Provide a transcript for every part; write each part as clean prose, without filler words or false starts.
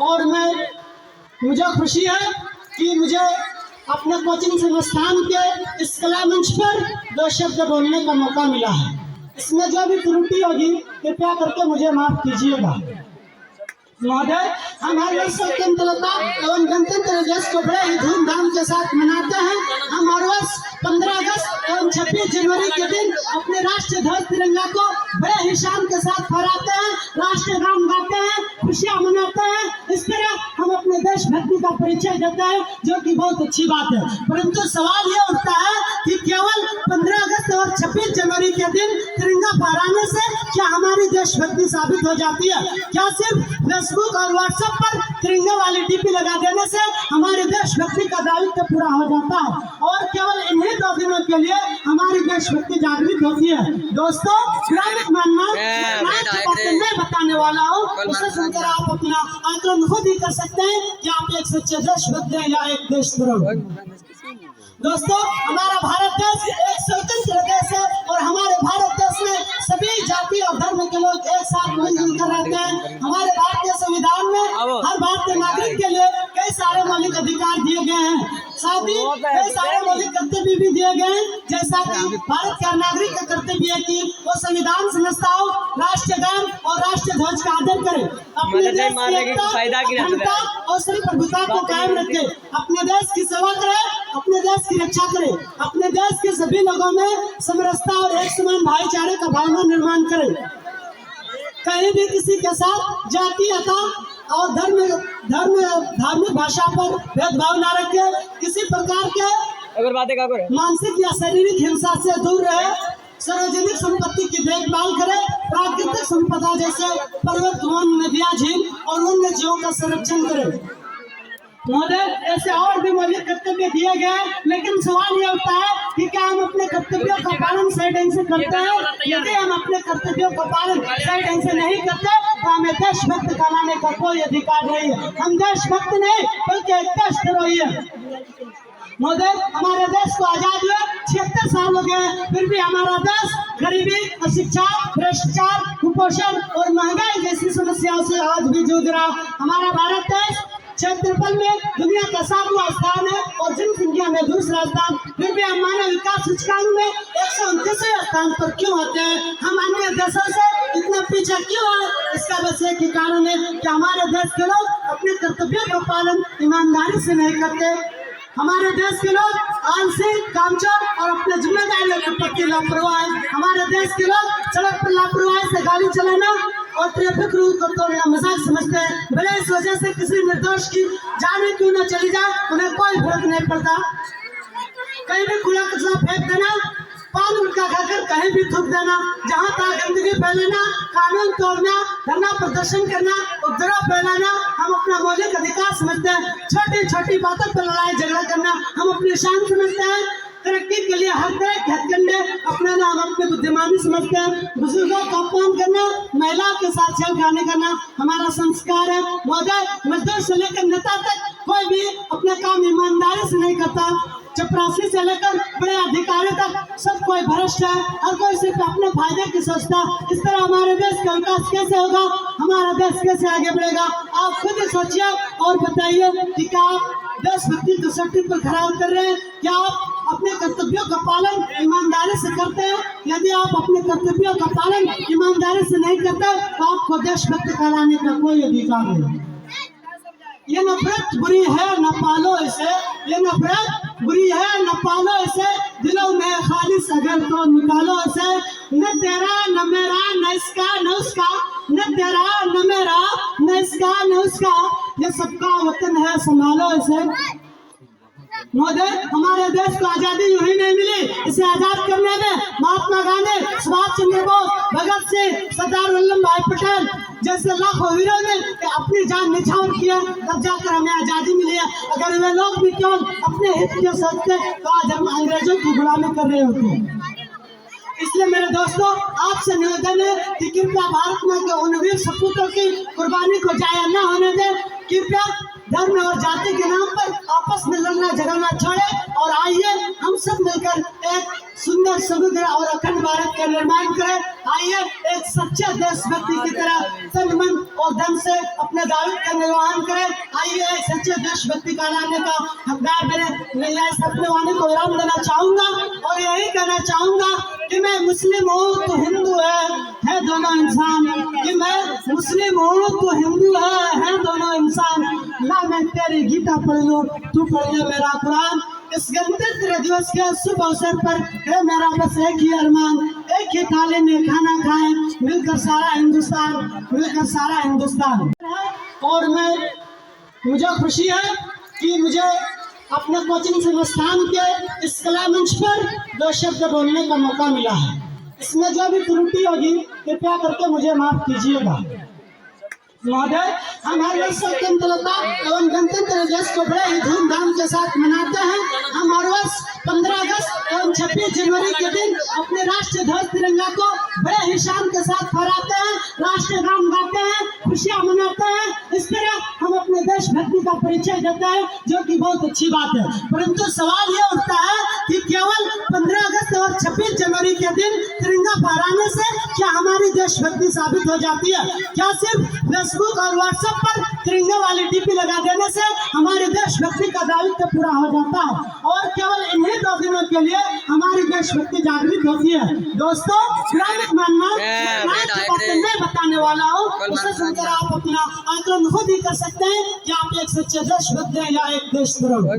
और मुझे खुशी है कि मुझे अपने कोचिंग संस्थान के इस कला मंच पर 2 शब्द बोलने का मौका मिला है। इसमें जो भी त्रुटि होगी कृपया करके मुझे माफ कीजिएगा। महोदय, हम हर वर्ष स्वतंत्रता एवं गणतंत्र दिवस को बड़े ही धूमधाम के साथ मनाते हैं। हम हर वर्ष 15 अगस्त एवं 26 जनवरी के दिन अपने राष्ट्रीय ध्वज तिरंगा को बड़े ही शान के साथ फहराते हैं, राष्ट्रीय गान गाते हैं, खुशियां मनाते हैं। इस तरह हम अपने देशभक्ति का परिचय देते हैं, जो कि बहुत अच्छी बात है। परंतु सवाल ये उठता है कि केवल 15 अगस्त और 26 जनवरी के दिन तिरंगा फहराने से क्या हमारी देशभक्ति साबित हो जाती है? क्या सिर्फ फेसबुक और व्हाट्सएप पर तिरंगे वाली डीपी लगा देने से हमारी देशभक्ति का दायित्व पूरा हो जाता है और केवल इन्हीं 2 दिनों के लिए हमारी देशभक्ति जागृत होती है? दोस्तों, मानना मैं बताने वाला हूँ, उसे सुनकर आप अपना आकलन खुद ही कर सकते हैं कि आप एक सच्चे देशभक्त हैं या एक देशद्रोही। दोस्तों, हमारा भारत देश एक स्वतंत्र देश है और हमारे भारत देश में सभी जाति और धर्म के लोग एक साथ मिलजुल कर रहते हैं। हमारे भारतीय संविधान में हर भारतीय नागरिक के लिए कई सारे मौलिक अधिकार दिए गए हैं, साथ ही कई सारे मौलिक कर्तव्य भी दिए गए हैं, जैसा कि भारत का नागरिक का कर्तव्य है कि वो संविधान संस्थाओं, राष्ट्रीय गान और राष्ट्रीय ध्वज का आदर करे, अपने देश की एकता और प्रभुता को कायम रखे, अपने देश की सेवा करे, अपने देश की रक्षा करे, अपने देश के सभी लोगों में समरसता और एक समान भाईचारे का भावना निर्माण करे, कहीं भी किसी के साथ जातीयता और धार्मिक भाषा पर भेदभाव न रखे, किसी प्रकार के मानसिक या शारीरिक हिंसा से दूर रहे, सार्वजनिक संपत्ति की देखभाल करे, प्राकृतिक संपदा जैसे पर्वत, वन, नदियां, झील और वन्य जीवों का संरक्षण करे। महोदय, ऐसे और भी मौलिक कर्तव्य दिए गए, लेकिन सवाल ये उठता है कि क्या हम अपने कर्तव्यों का पालन सही ढंग से करते हैं? यदि हम अपने कर्तव्यों का पालन सही ढंग से नहीं करते तो हमें देशभक्त कहलाने का कोई अधिकार नहीं है। हम देशभक्त नहीं बल्कि एक देशद्रोही है। महोदय, हमारे देश को आजाद हुए 76 साल हो गए, फिर भी हमारा देश गरीबी, अशिक्षा, भ्रष्टाचार, कुपोषण और महंगाई जैसी समस्याओं से आज भी जूझ रहा। हमारा भारत देश क्षेत्रफल में दुनिया का 7वां स्थान है और जनसंख्या में दूसरा स्थान, फिर भी हम मानव विकास सूचकांक में 129वें स्थान पर क्यों होते हैं? हम अन्य देशों से इतना पीछे क्यों है? इसका बस एक ही कारण है कि हमारे देश के लोग अपने कर्तव्यों का पालन ईमानदारी से नहीं करते। हमारे देश के लोग आलसी, कामचोर और अपने जिम्मेदारियों के प्रति लापरवाह है। हमारे देश के लोग सड़क पर लापरवाही से गाड़ी चलाना और ट्रैफिक रूल को तोड़ना मजाक समझते हैं। भले इस वजह से किसी निर्दोष की जान क्यों न चली जाए, उन्हें कोई फर्क नहीं पड़ता। कहीं भी खुला कचरा फेंक देना, पान गुटखा खाकर कहीं भी थूक देना, जहाँ तक गंदगी फैलाना, कानून तोड़ना, धरना प्रदर्शन करना, उपद्रव फैलाना हम अपना मौलिक अधिकार समझते हैं। छोटी छोटी बातों पर लड़ाई झगड़ा करना हम अपनी शान समझते हैं। तरक्की के लिए हर तरह के हथकंडे अपनाना हम अपनी बुद्धिमानी समझते हैं। बुजुर्गों का अपमान करना, महिलाओं के साथ छेड़खानी करना हमारा संस्कार है। महोदय, मजदूर से लेकर नेता तक कोई भी अपना काम ईमानदारी से नहीं करता। चपरासी से लेकर बड़े अधिकारी तक सब कोई भ्रष्ट है, हर कोई सिर्फ अपने फायदे की सोचता। इस तरह हमारे देश का विकास कैसे होगा? हमारा देश कैसे आगे बढ़ेगा? आप खुद ही सोचिए और बताइए कि क्या आप देशभक्ति की सट्टी पर खरा उतर रहे हैं? क्या आप अपने कर्तव्यों का पालन ईमानदारी से करते हैं? यदि आप अपने कर्तव्यों का पालन ईमानदारी से नहीं करते तो आपको देशभक्त कहलाने का कोई अधिकार नहीं। ये नफरत बुरी है, न पालो इसे। ये नफरत बुरी है, न पालो इसे। दिलों में खालिस अगर तो निकालो इसे। न तेरा न मेरा, न इसका न उसका, न तेरा न मेरा, न इसका न उसका, ये सबका वतन है, संभालो इसे। महोदय, हमारे देश को आजादी यूं ही नहीं मिली, इसे आजाद करने में महात्मा गांधी, सुभाष चंद्र बोस, भगत सिंह, सरदार वल्लभ भाई पटेल जैसे लाखों वीरों ने अपनी जान निछावर किया, तब जाकर हमें आजादी मिली है। अगर वे लोग भी केवल अपने हित के सोचते तो आज हम अंग्रेजों की गुलामी कर रहे होते। इसलिए मेरे दोस्तों, आपसे निवेदन है कि कृपया भारत मां के उन वीर सपूतों की कुर्बानी को जाया न होने दें। कृपया धर्म और जाति के नाम पर आपस में लड़ना झगड़ना छोड़े और आइए हम सब मिलकर एक सुंदर, समृद्ध और अखंड भारत का निर्माण करें। आइए एक सच्चे देशभक्ति की तरह तन मन और धन से अपने दायित्व का निर्वहन करें। आइए सच्चे देशभक्ति कहलाने का हकदार बने। मैं यह अपने वाणी को विराम देना चाहूंगा और यही कहना चाहूंगा कि मैं मुस्लिम हूँ तो हिंदू है दोनों इंसान। कि मैं मुस्लिम हूँ तो हिंदू है दोनों इंसान। ना मैं तेरी गीता पढ़ लूँ, तू पढ़ ले मेरा कुरान। इस गणतंत्र दिवस के शुभ अवसर पर है मेरा बस एक ही अरमान, एक ही थाली में खाना खाएं, मिलकर सारा हिंदुस्तान। और मुझे खुशी है कि मुझे अपने कोचिंग संस्थान के इस कला मंच पर 2 शब्द बोलने का मौका मिला है। इसमें जो भी त्रुटि होगी कृपया करके मुझे माफ कीजिएगा। महोदय, हम हर वर्ष स्वतंत्रता एवं गणतंत्र दिवस को बड़े ही धूमधाम के साथ मनाते हैं। हम हर वर्ष 15 अगस्त एवं 26 जनवरी के दिन अपने राष्ट्रीय ध्वज तिरंगा को बड़े ही शान के साथ फहराते हैं, राष्ट्रीय गान गाते हैं, खुशियां मनाते हैं। इस तरह हम अपने देशभक्ति का परिचय देते हैं, जो कि बहुत अच्छी बात है। परंतु सवाल ये उठता है कि केवल 15 अगस्त और 26 जनवरी के दिन तिरंगा फहराने से क्या हमारी देशभक्ति साबित हो जाती है? क्या सिर्फ फेसबुक और व्हाट्सएप पर तिरंगे वाली डीपी लगा देने से हमारी देशभक्ति का दायित्व पूरा हो जाता है और केवल इन्हीं 2 दिनों के लिए हमारी देशभक्ति जागृत होती है? दोस्तों, मानना मैं बताने वाला हूँ, उसे सुनकर आप अपना आकलन खुद ही कर सकते हैं कि आप एक सच्चे देशभक्त हैं या एक देशद्रोही।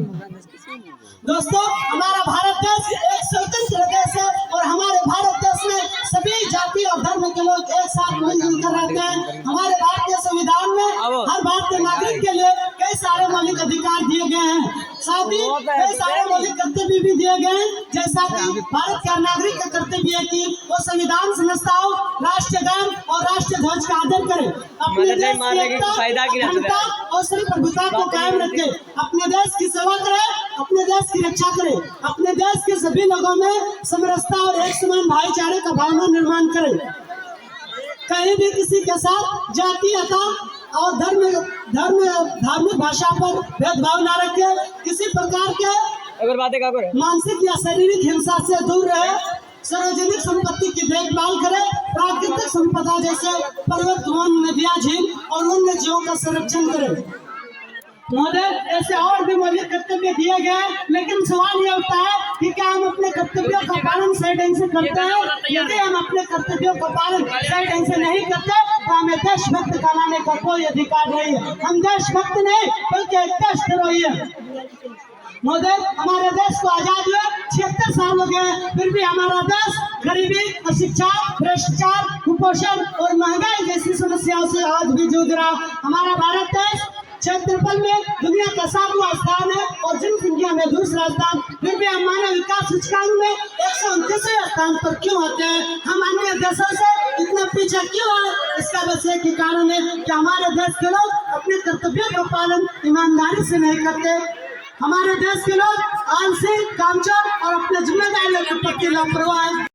दोस्तों, हमारा भारत देश एक स्वतंत्र देश है और हमारे भारत देश में सभी जाति और धर्म के लोग एक साथ मिलजुल कर रहते हैं। हमारे भारतीय संविधान में हर भारतीय नागरिक के लिए कई सारे मौलिक अधिकार दिए गए हैं, साथ ही कई सारे मौलिक कर्तव्य भी दिए गए हैं। जैसा कि भारत का नागरिक का कर्तव्य है कि वो संविधान संस्थाओं, राष्ट्रीय गान और राष्ट्रीय ध्वज का आदर करे, अपने देश की एकता और संप्रभुता को कायम रखे, अपने देश की सेवा करे, अपने देश की रक्षा करे, अपने देश के सभी लोगों में समरसता और एक समान भाईचारे का भावना निर्माण करे। कहीं भी किसी के साथ जातीयता और धार्मिक भाषा पर भेदभाव न रखे, किसी प्रकार के मानसिक या शारीरिक हिंसा से दूर रहे, सार्वजनिक संपत्ति की देखभाल करे, प्राकृतिक संपदा जैसे पर्वत, वन, नदियां, झील और वन्य जीवों का संरक्षण करे। महोदय, ऐसे और भी मौलिक कर्तव्य दिए गए, लेकिन सवाल ये उठता है कि क्या हम अपने कर्तव्यों का पालन सही ढंग से करते हैं? यदि हम अपने कर्तव्यों का पालन सही ढंग से नहीं करते तो हमें देशभक्त कहलाने का कोई अधिकार नहीं है। हम देशभक्त नहीं बल्कि एक देशद्रोही है। महोदय, हमारे देश को आजाद हुए 76 साल हो गए, फिर भी हमारा देश गरीबी, अशिक्षा, भ्रष्टाचार, कुपोषण और महंगाई जैसी समस्याओं से आज भी जूझ रहा। हमारा भारत देश क्षेत्रफल में दुनिया का 7वां स्थान है और जनसंख्या में दूसरा स्थान, फिर भी हम मानव विकास सूचकांक में 129वें स्थान पर क्यों होते हैं? हम अन्य देशों से इतना पीछे क्यों है? इसका बस एक ही कारण है कि हमारे देश के लोग अपने कर्तव्यों का पालन ईमानदारी से नहीं करते। हमारे देश के लोग आलसी, कामचोर और अपने जिम्मेदारियों के प्रति लापरवाह हैं।